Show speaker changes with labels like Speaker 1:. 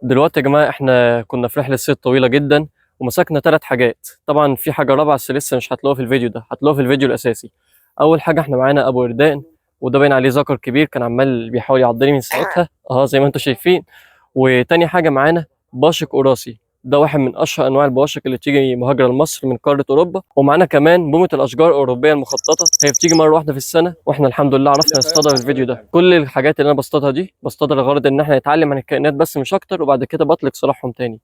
Speaker 1: دلوقتي يا جماعة احنا كنا في رحلة صيد طويلة جدا، ومسكنا 3 حاجات. طبعا في حاجة رابعة بس لسه مش هتلاقوها في الفيديو ده، هتلاقوها في الفيديو الأساسي. أول حاجة احنا معانا أبو وردان، وده باين عليه ذكر كبير، كان عمال بيحاول يعضني من ساعتها زي ما انتم شايفين. وتاني حاجة معانا باشق قراصي، ده واحد من أشهر أنواع البواشق اللي بتيجي مهاجرة لمصر من قارة أوروبا. ومعانا كمان بومة الأشجار الأوروبية المخططة، هي بتيجي مرة واحدة في السنة، واحنا الحمد لله عرفنا نصطادها في الفيديو ده. كل الحاجات اللي أنا بصطادها دي بصطادها لغرض إن احنا نتعلم عن الكائنات بس مش أكتر، وبعد كده بطلق سراحهم تاني.